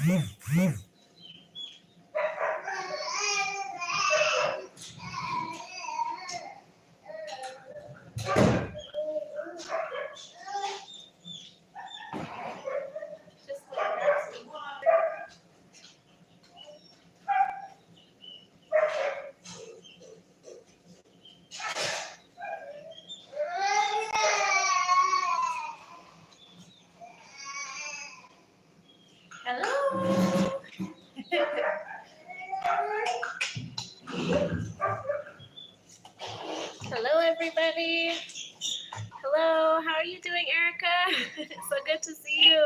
Hello. Hello, everybody. Hello, how are you doing, Erica? So good to see you.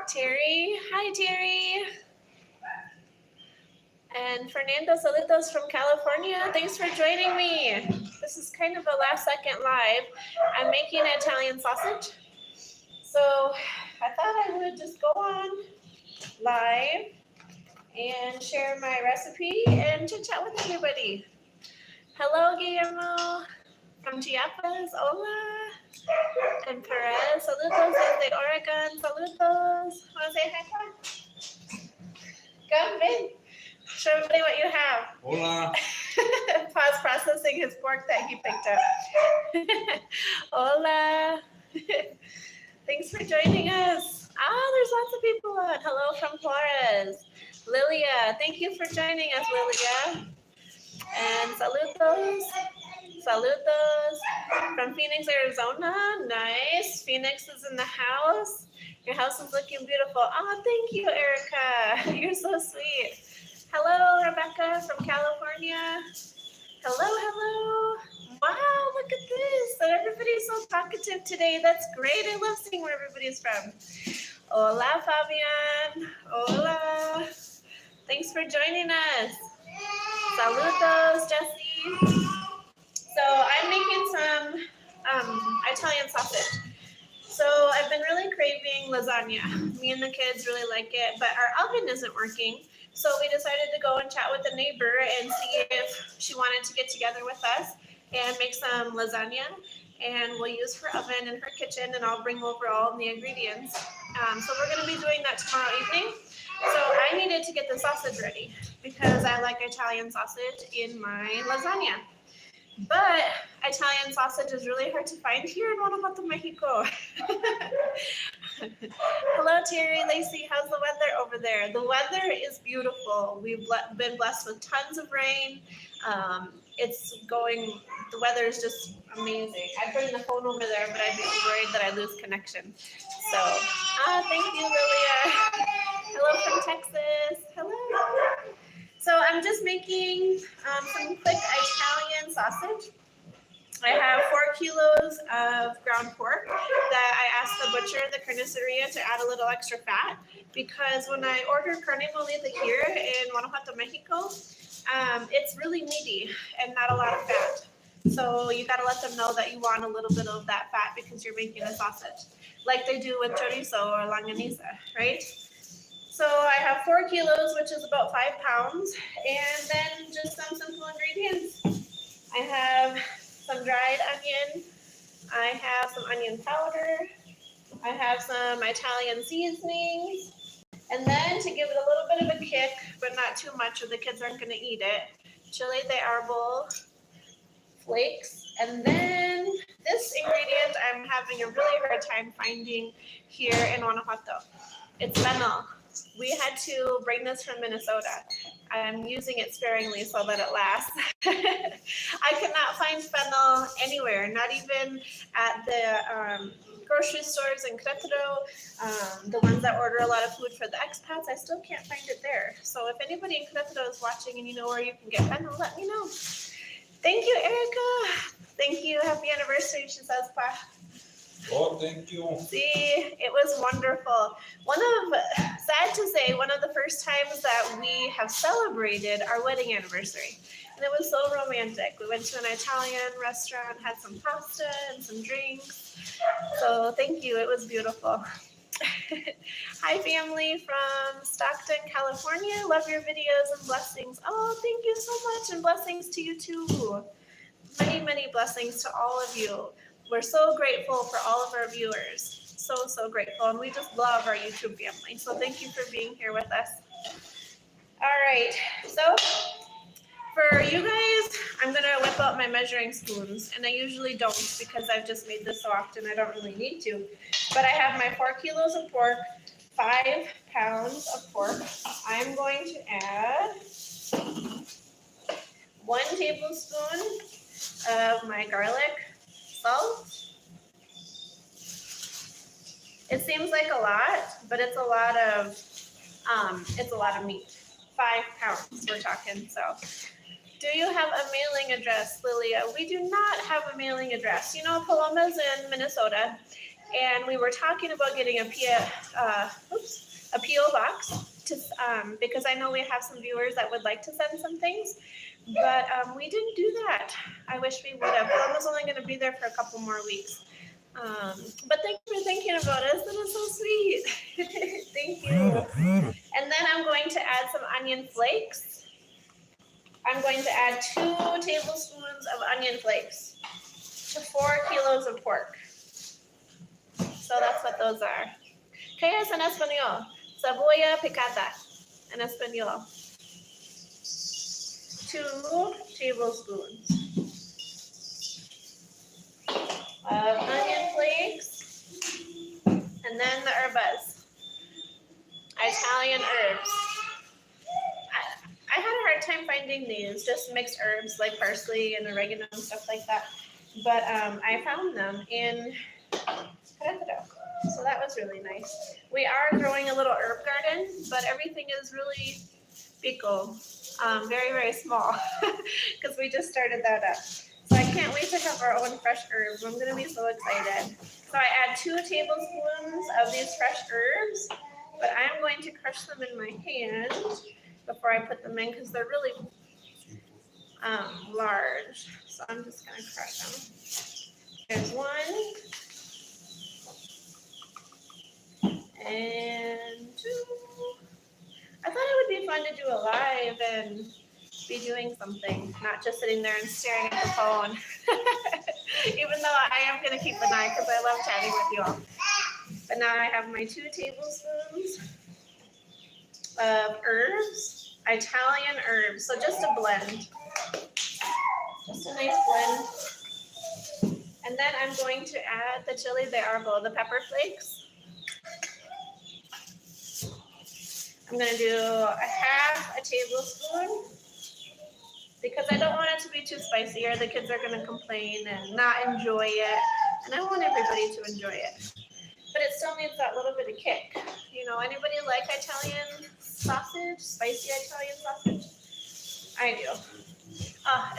Terry, hi, Terry. And Fernando Solitos from California, thanks for joining me. This is kind of a last second live. I'm making Italian sausage. So I thought I would just go on live and share my recipe and chit chat with everybody. Hello, Guillermo from Chiapas. Hola. And Perez, saludos desde Oregon. Saludos. Want to say hi? Come in. Show everybody what you have. Hola. Pause processing his pork that he picked up. Hola. Thanks for joining us. There's lots of people on. Hello from Juarez. Lilia, thank you for joining us, Lilia. And saludos. Saludos from Phoenix, Arizona. Nice. Phoenix is in the house. Your house is looking beautiful. Oh, thank you, Erica. You're so sweet. Hello, Rebecca from California. Hello. Wow, look at this. And everybody's so talkative today. That's great. I love seeing where everybody's from. Hola, Fabian. Hola. Thanks for joining us. Saludos, Jessie. So I'm making some Italian sausage. So I've been really craving lasagna. Me and the kids really like it, but our oven isn't working. So we decided to go and chat with a neighbor and see if she wanted to get together with us and make some lasagna. And we'll use her oven in her kitchen, and I'll bring over all the ingredients. So we're going to be doing that tomorrow evening. So I needed to get the sausage ready because I like Italian sausage in my lasagna. But Italian sausage is really hard to find here in Guanajuato, Mexico. Hello, Terry, Lacey. How's the weather over there? The weather is beautiful. We've been blessed with tons of rain. The weather is just amazing. I'd bring the phone over there, but I'd be worried that I lose connection. So, thank you, Lilia. Hello from Texas. Hello. So I'm just making some quick Italian sausage. I have 4 kilos of ground pork that I asked the butcher, the carniceria, to add a little extra fat because when I ordered carne molida here in Guanajuato, Mexico, it's really meaty and not a lot of fat. So you got to let them know that you want a little bit of that fat because you're making a sausage, like they do with chorizo or longaniza, right? So I have 4 kilos, which is about 5 pounds, and then just some simple ingredients. I have some dried onion. I have some onion powder. I have some Italian seasonings. And then to give it a little bit of a kick, but not too much or the kids aren't going to eat it, chile de árbol flakes. And then this ingredient I'm having a really hard time finding here in Guanajuato. It's fennel. We had to bring this from Minnesota. I'm using it sparingly so that it lasts. I could not find fennel anywhere, not even at the grocery stores in Querétaro, the ones that order a lot of food for the expats. I still can't find it there. So if anybody in Querétaro is watching and you know where you can get fennel, let me know. Thank you, Erica. Thank you. Happy anniversary, she says, Pa. Oh, thank you. See, it was wonderful. Sad to say, one of the first times that we have celebrated our wedding anniversary. And it was so romantic. We went to an Italian restaurant, had some pasta and some drinks. So thank you. It was beautiful. Hi, family from Stockton, California. Love your videos and blessings. Oh, thank you so much. And blessings to you too. Many, many blessings to all of you. We're so grateful for all of our viewers. so grateful, and we just love our YouTube family. So thank you for being here with us. All right, so for you guys, I'm gonna whip out my measuring spoons, and I usually don't because I've just made this so often I don't really need to. But I have my 4 kilos of pork, 5 pounds of pork. I'm going to add 1 tablespoon of my garlic salt. It seems like a lot, but it's a lot of meat. 5 pounds we're talking. So, do you have a mailing address, Lilia? We do not have a mailing address. You know, Paloma's in Minnesota, and we were talking about getting a PO box to because I know we have some viewers that would like to send some things, but we didn't do that. I wish we would have. Paloma's only going to be there for a couple more weeks. But thank you for thinking about us. That is so sweet. Thank you. And then I'm going to add some onion flakes. I'm going to add 2 tablespoons of onion flakes to 4 kilos of pork. So that's what those are. ¿Qué es en español? Cebolla picada en español. 2 tablespoons of onion flakes, and then the herbas, Italian herbs. I had a hard time finding these, just mixed herbs like parsley and oregano and stuff like that. But I found them in Guanajuato, so that was really nice. We are growing a little herb garden, but everything is really pico, very small, because we just started that up. So I can't wait to have our own fresh herbs. I'm going to be so excited. So I add 2 tablespoons of these fresh herbs, but I'm going to crush them in my hand before I put them in because they're really large. So I'm just going to crush them. There's 1. And 2. I thought it would be fun to do a live and be doing something, not just sitting there and staring at the phone. Even though I am going to keep an eye because I love chatting with you all. But now I have my 2 tablespoons of herbs, Italian herbs. So just a blend. Just a nice blend. And then I'm going to add the chili de árbol, the pepper flakes. I'm going to do a 1/2 tablespoon because I don't want it to be too spicy or the kids are going to complain and not enjoy it. And I want everybody to enjoy it. But it still needs that little bit of kick. You know, anybody like Italian sausage, spicy Italian sausage? I do,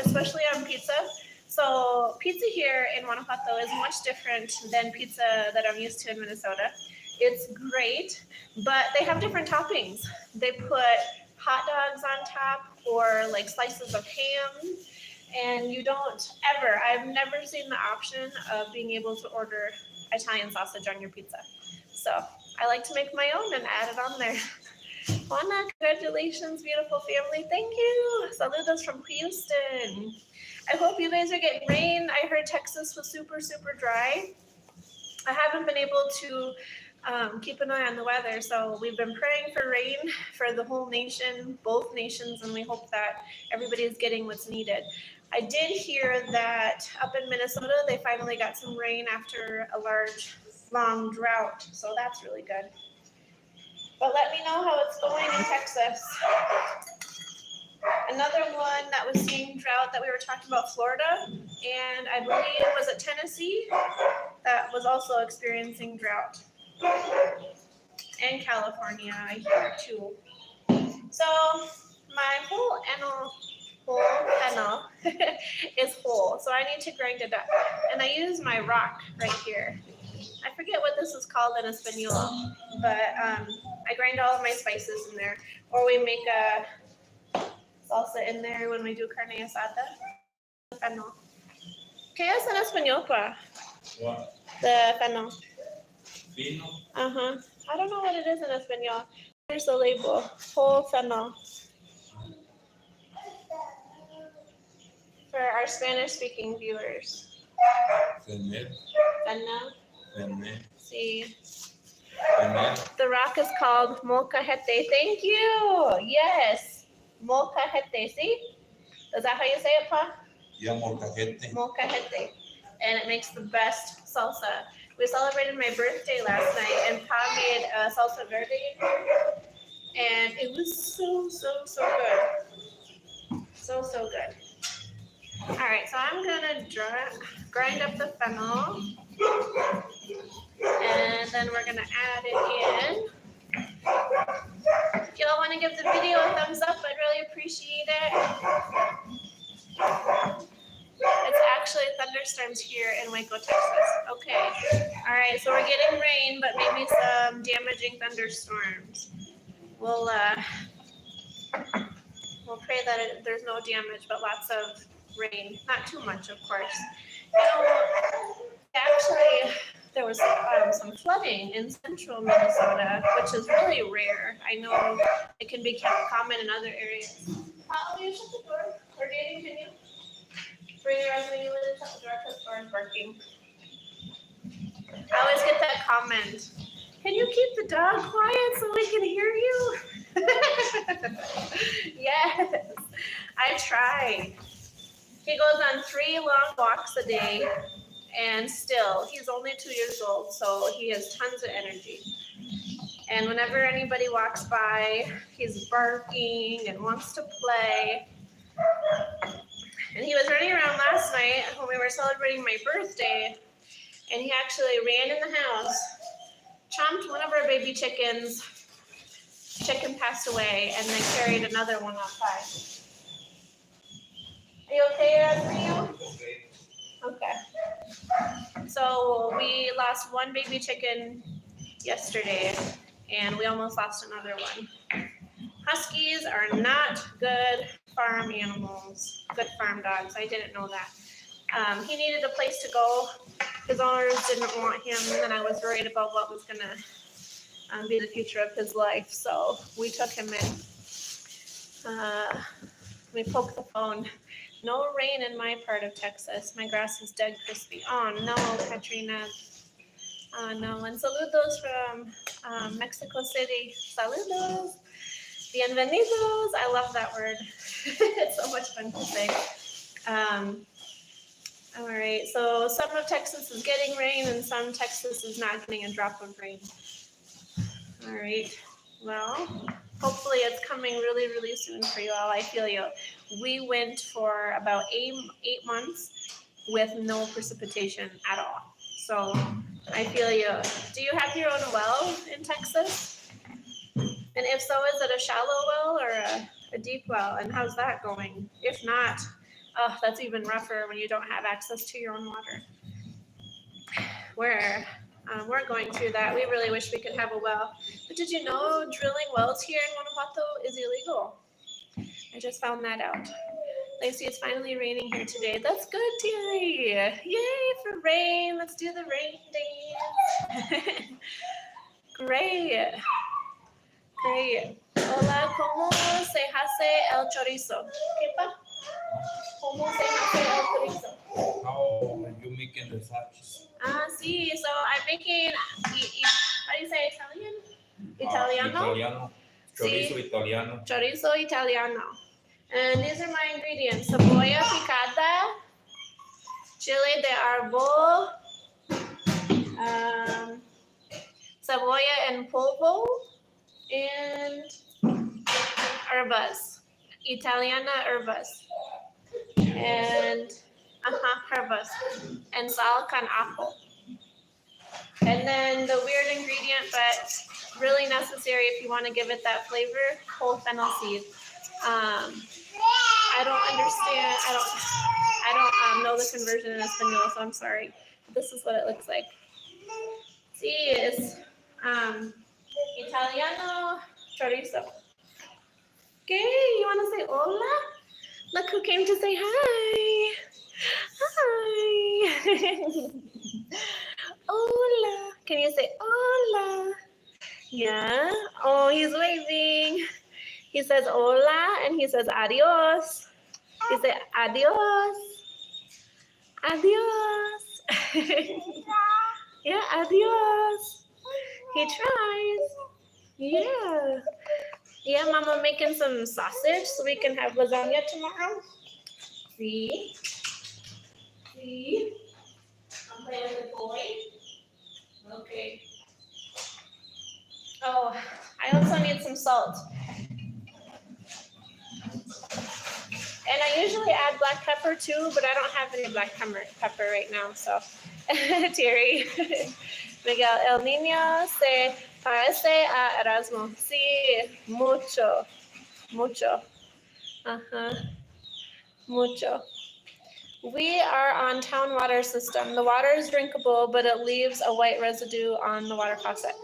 especially on pizza. So pizza here in Guanajuato is much different than pizza that I'm used to in Minnesota. It's great, but they have different toppings. They put hot dogs on top or like slices of ham, and you don't ever, I've never seen the option of being able to order Italian sausage on your pizza. So I like to make my own and add it on there. Juana, congratulations, beautiful family. Thank you. Saludos from Houston. I hope you guys are getting rain. I heard Texas was super dry. I haven't been able to keep an eye on the weather, so we've been praying for rain for the whole nation, both nations, and we hope that everybody is getting what's needed. I did hear that up in Minnesota, they finally got some rain after a long drought, so that's really good. But let me know how it's going in Texas. Another one that was seeing drought that we were talking about, Florida, and I believe was it Tennessee that was also experiencing drought. And California, I hear too. So my whole fennel is whole, so I need to grind it up. And I use my rock right here. I forget what this is called in Espanol, but I grind all of my spices in there. Or we make a salsa in there when we do carne asada. Fennel. ¿Qué es en español, pa? What? The fennel. Vino? Uh-huh. I don't know what it is in Espanol. Here's the label. Whole fennel. For our Spanish-speaking viewers. Fennel? Fennel. Penne. See, Penne. the rock is called Molcajete. Thank you. Yes, Molcajete. See, is that how you say it, Pa? Yeah, molcajete. Molcajete. And it makes the best salsa. We celebrated my birthday last night, and Pa made salsa verde, and it was so good. So good. All right, so I'm gonna grind up the fennel, and then we're gonna add it in. If y'all want to give the video a thumbs up, I'd really appreciate it. It's actually thunderstorms here in Waco, Texas. Okay. All right, so we're getting rain, but maybe some damaging thunderstorms. We'll pray that there's no damage, but lots of rain. Not too much, of course. You know, actually, there was some flooding in central Minnesota, which is really rare. I know it can be common in other areas. Will you shut the door? Or Danny, can you bring your husband in and shut the door because the door is barking? I always get that comment. Can you keep the dog quiet so we can hear you? Yes, I try. He goes on 3 long walks a day, and still, he's only 2 years old, so he has tons of energy. And whenever anybody walks by, he's barking and wants to play. And he was running around last night when we were celebrating my birthday, and he actually ran in the house, chomped one of our baby chickens. Chicken passed away, and they carried another one outside. Are you okay, Rodrigo? Okay. So we lost one baby chicken yesterday, and we almost lost another one. Huskies are not good farm animals, good farm dogs. I didn't know that. He needed a place to go. His owners didn't want him, and I was worried about what was going to be the future of his life. So we took him in. We poked the phone. No rain in my part of Texas. My grass is dead crispy. Oh no, Katrina. Oh no. And saludos from Mexico City. Saludos. Bienvenidos. I love that word. It's so much fun to say. All right. So some of Texas is getting rain, and some Texas is not getting a drop of rain. All right. Well, hopefully it's coming really soon for you all. I feel you. We went for about 8 months with no precipitation at all. So I feel you. Do you have your own well in Texas? And if so, is it a shallow well or a deep well? And how's that going? If not, oh, that's even rougher when you don't have access to your own water. We're going through that. We really wish we could have a well. But did you know drilling wells here in Guanajuato is illegal? I just found that out. Lacey, it's finally raining here today. That's good, Terry. Yay for rain. Let's do the rain dance. Great. Hola, ¿cómo se hace el chorizo? ¿Qué pa? ¿Cómo se hace el chorizo? How you making the sausage? Sí, so I'm making, how do you say Italian? Italiano? Italiano. Chorizo italiano. Chorizo italiano. And these are my ingredients. Cebolla picada, chile de árbol, cebolla en polvo, and herbas. Italiana herbas. And herbas. And sal con ajo. And then the weird ingredient, but really necessary if you want to give it that flavor, whole fennel seed. I don't understand. I don't know the conversion in Espanol, so I'm sorry. This is what it looks like. Sí, it's Italiano chorizo. Okay, you want to say hola? Look who came to say hi. Hi. Hola. Can you say hola? Yeah. Oh, he's waving. He says hola and he says adios. He says adios. Adios. Yeah, adios. He tries. Yeah. Yeah, Mama making some sausage so we can have lasagna tomorrow. See? See? I'm playing with the boy. Okay. Oh, I also need some salt. And I usually add black pepper too, but I don't have any black pepper right now, so. Terry. Miguel, el niño se parece a Erasmo. Sí, mucho, mucho. Uh-huh, mucho. We are on town water system. The water is drinkable, but it leaves a white residue on the water faucet.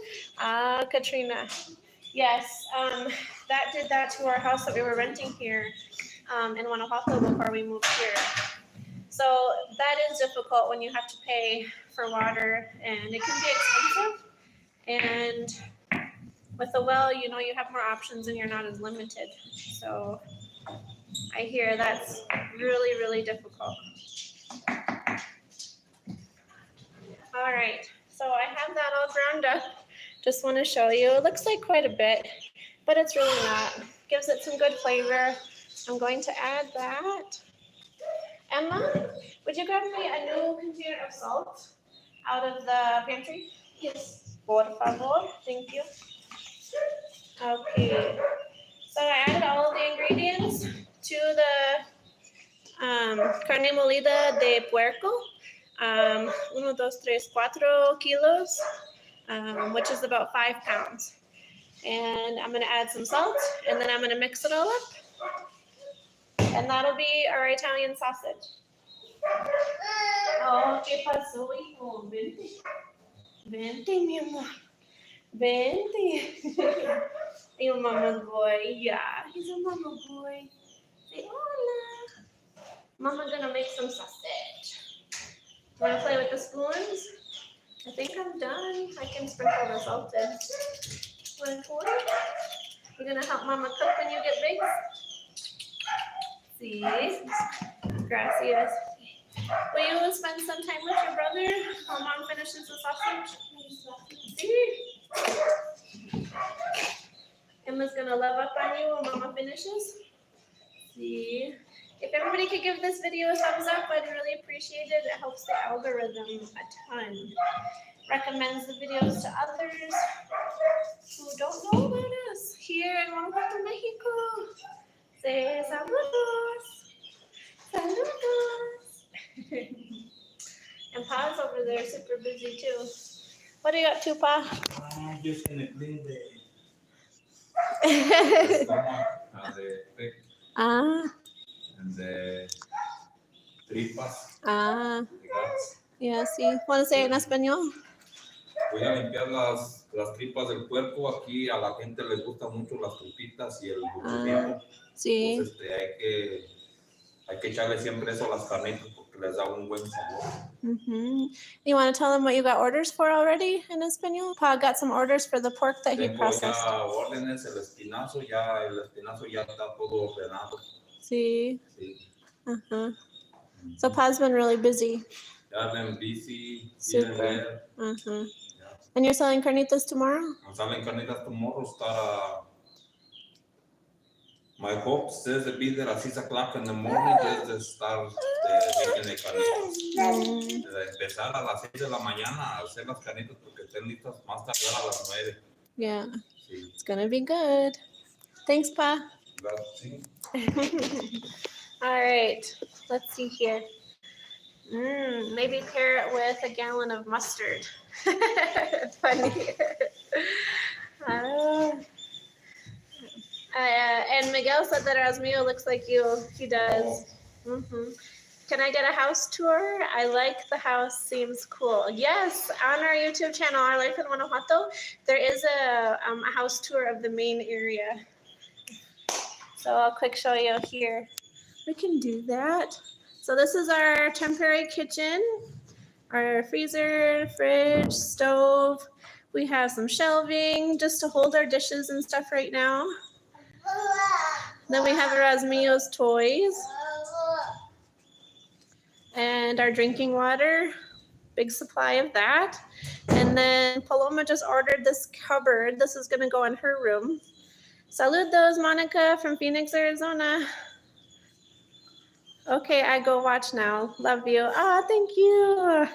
Katrina. Yes, that did that to our house that we were renting here in Guanajuato before we moved here. So that is difficult when you have to pay for water, and it can be expensive. And with a well, you know, you have more options and you're not as limited. So I hear that's really, really difficult. All right, so I have that all ground up. Just want to show you. It looks like quite a bit, but it's really not. Gives it some good flavor. I'm going to add that. Emma, would you grab me a new container of salt out of the pantry? Yes. Por favor. Thank you. Okay. So I added all of the ingredients to the carne molida de puerco. 1, 2, 3, 4 kilos, which is about 5 pounds. And I'm going to add some salt, and then I'm going to mix it all up. And that'll be our Italian sausage. Oh, ¿qué pasó, hijo? Vente. Vente, mi amor. Vente. You're mama's boy. Yeah, he's a mama boy. Say hola. Mama gonna make some sausage. Wanna play with the spoons? I think I'm done. I can sprinkle the salt in. Wanna toy? You're gonna help Mama cook when you get big? See? Gracias. Will you spend some time with your brother while Mom finishes the sausage? See? Emma's gonna love up on you when Mama finishes. See? If everybody could give this video a thumbs up, I'd really appreciate it. It helps the algorithm a ton. Recommends the videos to others who don't know about us here in Guanajuato, Mexico. Say saludos. Saludos. And Pa's over there super busy too. What are you up to, Pa? I'm just in the clean the and the tripas. Yeah, sí. Want to say it in español? Voy a limpiar las tripas del puerco. Aquí a la gente les gustan mucho las tripitas y el buchecito. Sí. Entonces hay que echarle siempre eso a las carnitas porque les da un buen sabor. You want to tell them what you got orders for already in español? Pa got some orders for the pork that he processed. Ya órdenes, el espinazo ya está todo ordenado. Sí. So Pa's been really busy. Ya been busy. Super. And you're selling carnitas tomorrow? I'm selling carnitas tomorrow. My hope says to be there at 6 o'clock in the morning just to start making the carnitas. Empezar a las 6 de la mañana a hacer las carnitas porque estén listas más tarde a las 9. Yeah. Sí. It's gonna be good. Thanks, Pa. Sí. All right. Let's see here. Maybe pair it with a gallon of mustard. Funny. And Miguel said that Erasmio looks like you. He does. Can I get a house tour? I like the house. Seems cool. Yes, on our YouTube channel, Our Life in Guanajuato, there is a house tour of the main area. So I'll quick show you here. We can do that. So this is our temporary kitchen, our freezer, fridge, stove. We have some shelving just to hold our dishes and stuff right now. Then we have Erasmio's toys and our drinking water. big supply of that. And then Paloma just ordered this cupboard. This is gonna go in her room. Saludos, Monica from Phoenix, Arizona. Okay, I go watch now. Love you. Oh, thank you.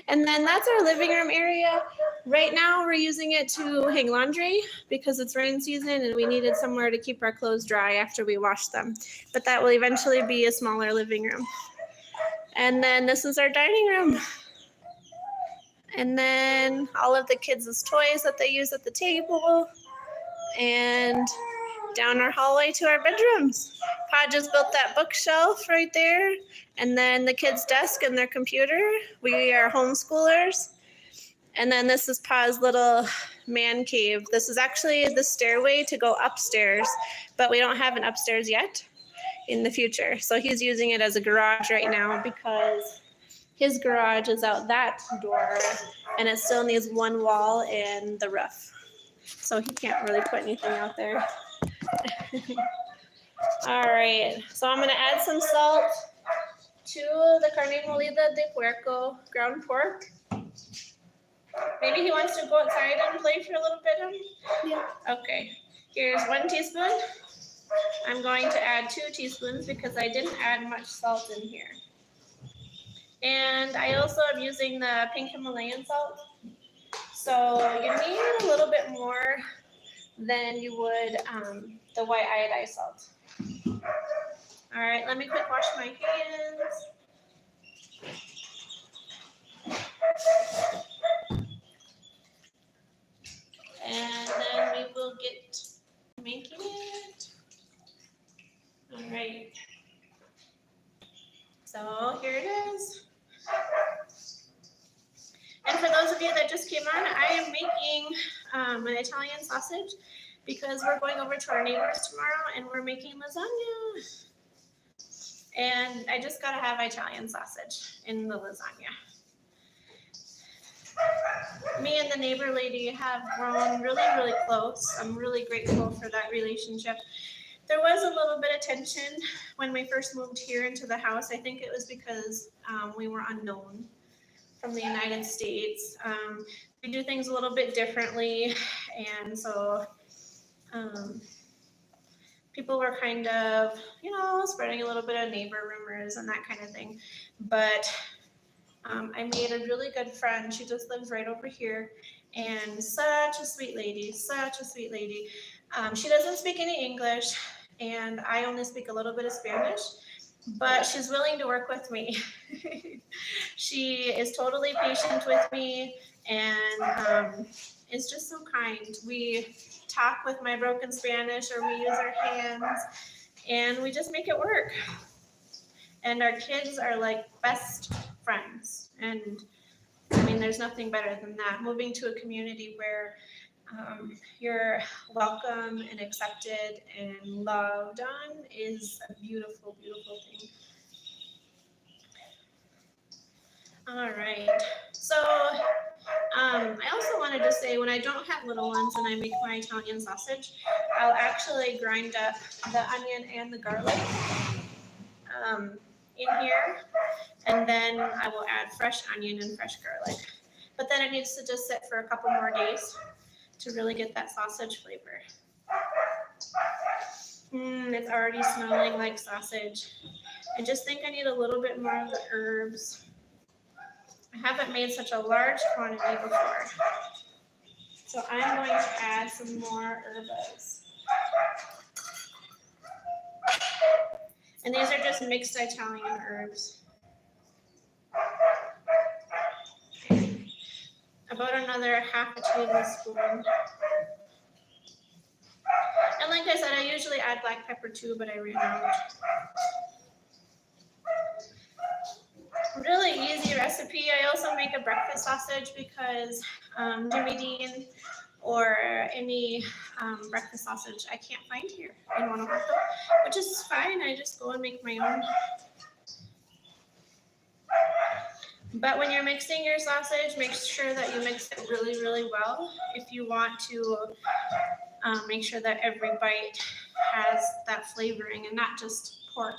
And then that's our living room area. Right now we're using it to hang laundry because it's rain season and we needed somewhere to keep our clothes dry after we wash them. But that will eventually be a smaller living room. And then this is our dining room. And then all of the kids' toys that they use at the table. And down our hallway to our bedrooms. Pa just built that bookshelf right there. And then the kids' desk and their computer. We are homeschoolers. And then this is Pa's little man cave. This is actually the stairway to go upstairs, but we don't have an upstairs yet in the future. So he's using it as a garage right now because his garage is out that door and it still needs one wall and the roof. So he can't really put anything out there. All right, so I'm gonna add some salt to the carne molida de puerco, ground pork. Maybe he wants to go outside and play for a little bit. Yeah. Okay, here's 1 teaspoon. I'm going to add 2 teaspoons because I didn't add much salt in here. And I also am using the pink Himalayan salt. So you need a little bit more than you would the white iodized salt. All right, let me quick wash my hands. And then we will get making it. All right. So here it is. And for those of you that just came on, I am making an Italian sausage because we're going over to our neighbors tomorrow and we're making lasagna. And I just gotta have Italian sausage in the lasagna. Me and the neighbor lady have grown really, really close. I'm really grateful for that relationship. There was a little bit of tension when we first moved here into the house. I think it was because we were unknown from the United States. We do things a little bit differently, and so people were kind of, spreading a little bit of neighbor rumors and that kind of thing. But I made a really good friend. She just lives right over here, and such a sweet lady, such a sweet lady. She doesn't speak any English, and I only speak a little bit of Spanish, but she's willing to work with me. She is totally patient with me, and is just so kind. We talk with my broken Spanish, or we use our hands, and we just make it work. And our kids are like best friends. And I mean, there's nothing better than that. Moving to a community where you're welcome and accepted and loved on is a beautiful, beautiful thing. All right. So I also wanted to say, when I don't have little ones and I make my Italian sausage, I'll actually grind up the onion and the garlic in here, and then I will add fresh onion and fresh garlic. But then it needs to just sit for a couple more days to really get that sausage flavor. It's already smelling like sausage. I just think I need a little bit more of the herbs. I haven't made such a large quantity before. So I'm going to add some more herbs. And these are just mixed Italian herbs. About another half a tablespoon. And like I said, I usually add black pepper too, but I ran out. Really easy recipe. I also make a breakfast sausage because Jimmy Dean or any breakfast sausage I can't find here in Guanajuato, which is fine. I just go and make my own. But when you're mixing your sausage, make sure that you mix it really, really well if you want to make sure that every bite has that flavoring and not just pork,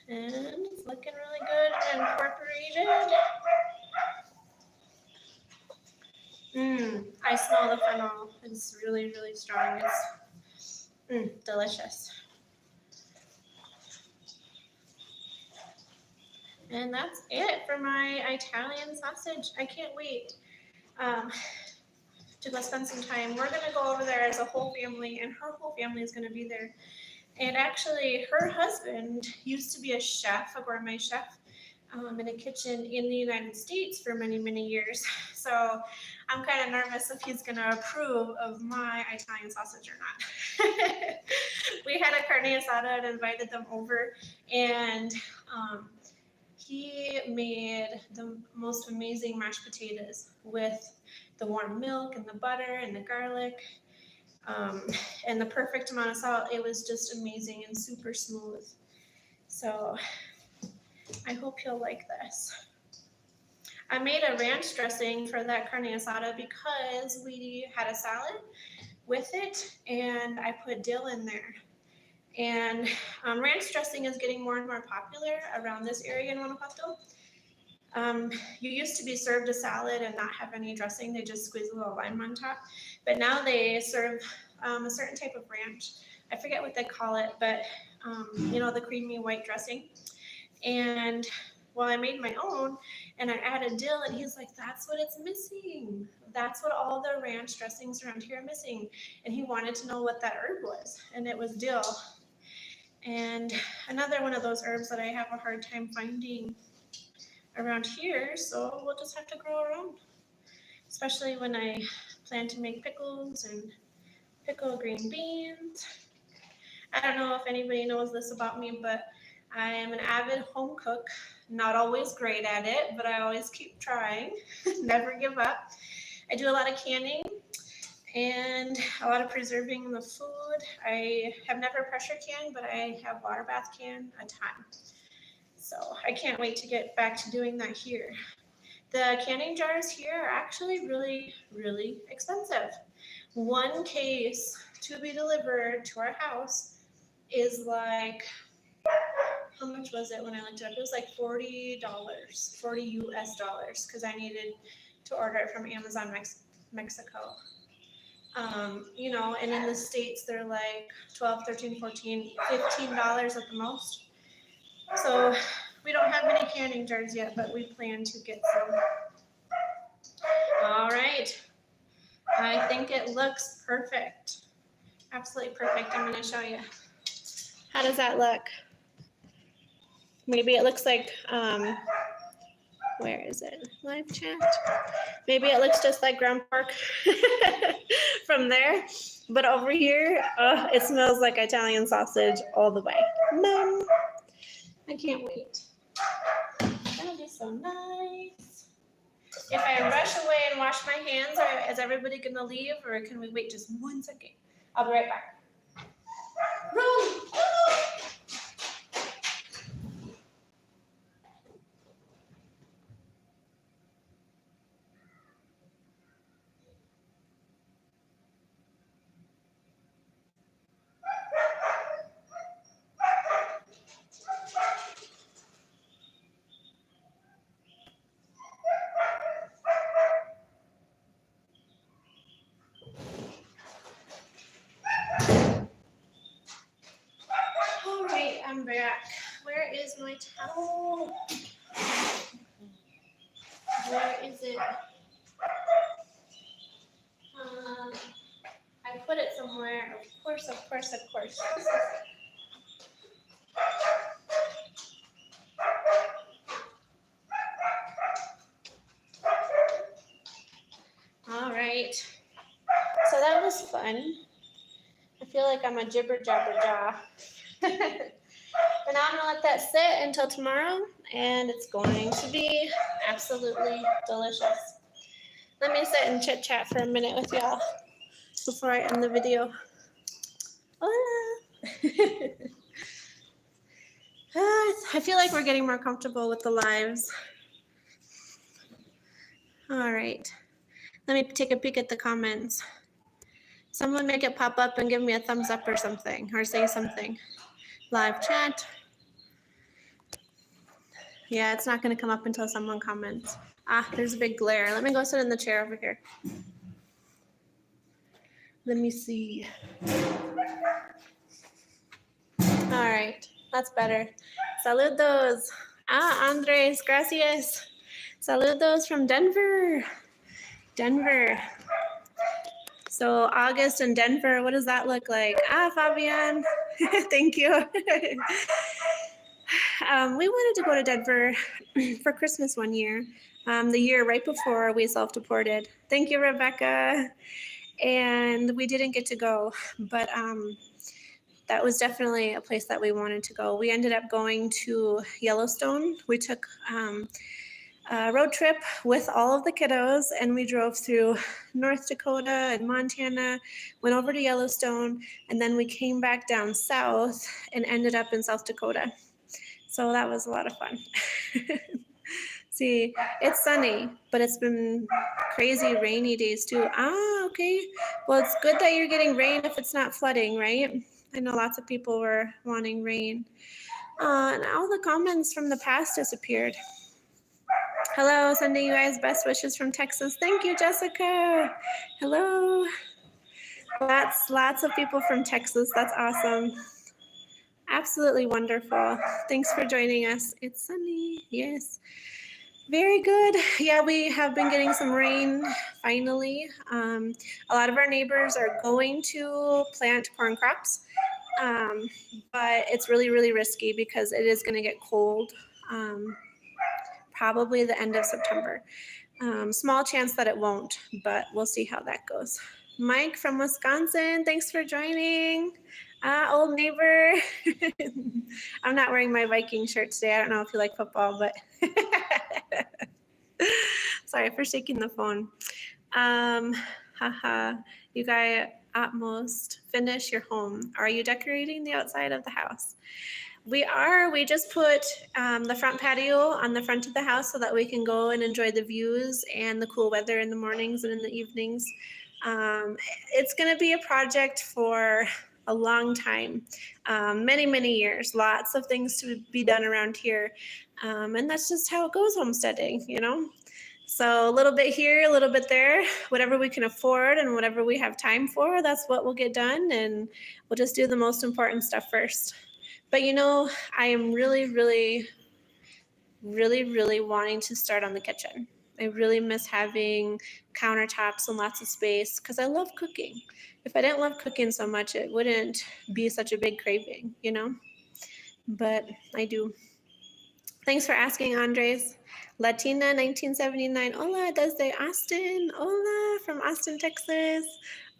And it's looking really good and incorporated. I smell the fennel. It's really, really strong. It's delicious. And that's it for my Italian sausage. I can't wait to go spend some time. We're going to go over there as a whole family, and her whole family is going to be there. And actually, her husband used to be a chef, a gourmet chef, in a kitchen in the United States for many, many years. So I'm kind of nervous if he's going to approve of my Italian sausage or not. We had a carne asada and invited them over, and he made the most amazing mashed potatoes with the warm milk and the butter and the garlic. And the perfect amount of salt. It was just amazing and super smooth. So I hope you'll like this. I made a ranch dressing for that carne asada because we had a salad with it, and I put dill in there. And ranch dressing is getting more and more popular around this area in Guanajuato. You used to be served a salad and not have any dressing. They just squeeze a little lime on top. But now they serve a certain type of ranch. I forget what they call it, but the creamy white dressing. And well, I made my own, and I added dill, and he's like, that's what it's missing. That's what all the ranch dressings around here are missing. And he wanted to know what that herb was, and it was dill. And another one of those herbs that I have a hard time finding around here, so we'll just have to grow our own, especially when I plan to make pickles and pickle green beans. I don't know if anybody knows this about me, but I am an avid home cook. Not always great at it, but I always keep trying. Never give up. I do a lot of canning and a lot of preserving the food. I have never pressure canned, but I have water bath can a ton. So I can't wait to get back to doing that here. The canning jars here are actually really, really expensive. One case to be delivered to our house is like, how much was it when I looked it up? It was like $40, 40 US dollars, because I needed to order it from Amazon Mexico. And in the States, they're like $12, $13, $14, $15 at the most. So we don't have any canning jars yet, but we plan to get some. All right. I think it looks perfect. Absolutely perfect. I'm going to show you. How does that look? Maybe it looks like, where is it? Live chat? Maybe it looks just like ground pork from there. But over here, it smells like Italian sausage all the way. No, I can't wait. That'll be so nice. If I rush away and wash my hands, is everybody going to leave, or can we wait just 1 second? I'll be right back. Run! All right, I'm back. Where is my towel? Where is it? I put it somewhere. Of course. All right. So that was fun. I feel like I'm a jibber jabber jaw. But now I'm gonna let that sit until tomorrow, and it's going to be absolutely delicious. Let me sit and chit chat for a minute with y'all before I end the video. Hola. I feel like we're getting more comfortable with the lives. All right. Let me take a peek at the comments. Someone make it pop up and give me a thumbs up or something, or say something. Live chat. Yeah, it's not going to come up until someone comments. Ah, there's a big glare. Let me go sit in the chair over here. Let me see. All right, that's better. Saludos. Ah, Andres, gracias. Saludos from Denver. Denver. So August in Denver, what does that look like? Ah, Fabian, thank you. We wanted to go to Denver for Christmas one year, the year right before we self-deported. Thank you, Rebecca. And we didn't get to go, but that was definitely a place that we wanted to go. We ended up going to Yellowstone. We took a road trip with all of the kiddos, and we drove through North Dakota and Montana, went over to Yellowstone, and then we came back down south and ended up in South Dakota. So that was a lot of fun. See, it's sunny, but it's been crazy rainy days too. Ah, okay. Well, it's good that you're getting rain if it's not flooding, right? I know lots of people were wanting rain. And all the comments from the past disappeared. Hello, sending you guys best wishes from Texas. Thank you, Jessica. Hello. Lots of people from Texas. That's awesome. Absolutely wonderful. Thanks for joining us. It's sunny. Yes. Very good. Yeah, we have been getting some rain finally. A lot of our neighbors are going to plant corn crops, but it's really, really risky because it is going to get cold. Probably the end of September. Small chance that it won't, but we'll see how that goes. Mike from Wisconsin, thanks for joining. Old neighbor. I'm not wearing my Viking shirt today. I don't know if you like football, but sorry for shaking the phone. You guys utmost finish your home. Are you decorating the outside of the house? We are. We just put the front patio on the front of the house so that we can go and enjoy the views and the cool weather in the mornings and in the evenings. It's going to be a project for a long time, many, many years. Lots of things to be done around here. And that's just how it goes homesteading, you know? So a little bit here, a little bit there, whatever we can afford and whatever we have time for, that's what will get done. And we'll just do the most important stuff first. But you know, I am really, really, really, really wanting to start on the kitchen. I really miss having countertops and lots of space because I love cooking. If I didn't love cooking so much, it wouldn't be such a big craving, you know? But I do. Thanks for asking, Andres. Latina 1979. Hola desde Austin. Hola from Austin, Texas.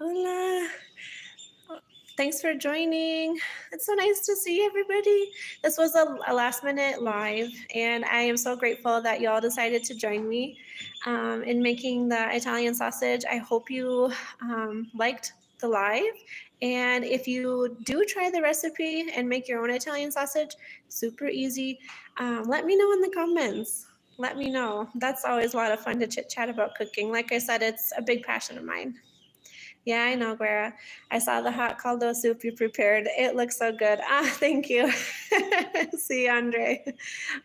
Hola. Thanks for joining. It's so nice to see everybody. This was a last minute live, and I am so grateful that y'all decided to join me in making the Italian sausage. I hope you liked the live. And if you do try the recipe and make your own Italian sausage, super easy, let me know in the comments. Let me know. That's always a lot of fun to chit chat about cooking. Like I said, it's a big passion of mine. Yeah, I know, Guerra. I saw the hot caldo soup you prepared. It looks so good. Thank you. Sí, Andre.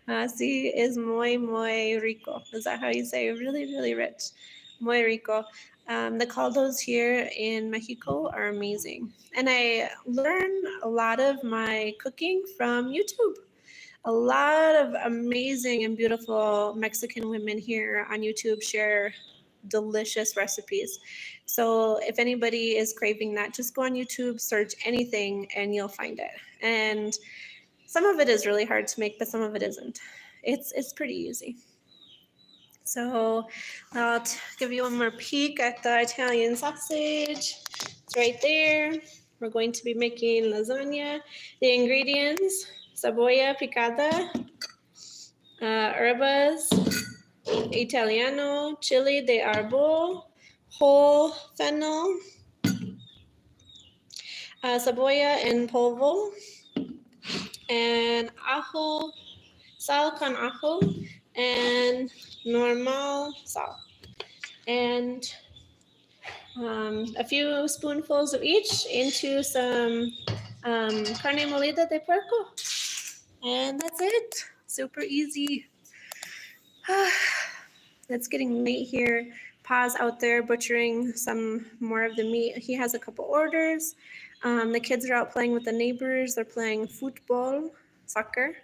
Sí, es muy rico. Is that how you say? Really, really rich. Muy rico. The caldos here in Mexico are amazing. And I learn a lot of my cooking from YouTube. A lot of amazing and beautiful Mexican women here on YouTube share delicious recipes. So if anybody is craving that, just go on YouTube, search anything, and you'll find it. And some of it is really hard to make, but some of it isn't. It's pretty easy. So I'll give you one more peek at the Italian sausage. It's right there. We're going to be making lasagna. The ingredients: cebolla picada, herbas italiano, chili de árbol, whole fennel, cebolla en polvo, and ajo, sal con ajo, and normal sal. And a few spoonfuls of each into some carne molida de puerco. And that's it. Super easy. It's getting late here. Pa's out there butchering some more of the meat. He has a couple orders. The kids are out playing with the neighbors. They're playing football, soccer,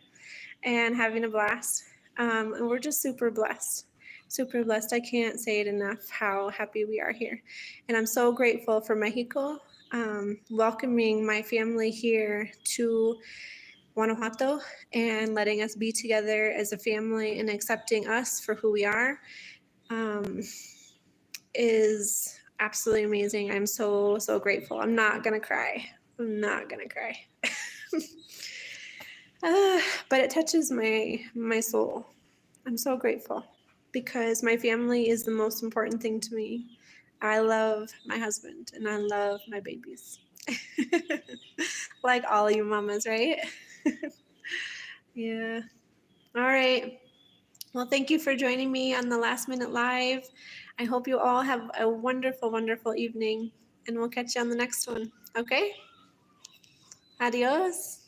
and having a blast. And we're just super blessed. Super blessed. I can't say it enough how happy we are here. And I'm so grateful for Mexico, welcoming my family here to Guanajuato and letting us be together as a family and accepting us for who we are, is absolutely amazing. I'm so, so grateful. I'm not going to cry. I'm not going to cry. But it touches my soul. I'm so grateful because my family is the most important thing to me. I love my husband and I love my babies. Like all you mamas, right? Yeah. All right. Well, thank you for joining me on the Last Minute Live. I hope you all have a wonderful, wonderful evening, and we'll catch you on the next one. Okay? Adios.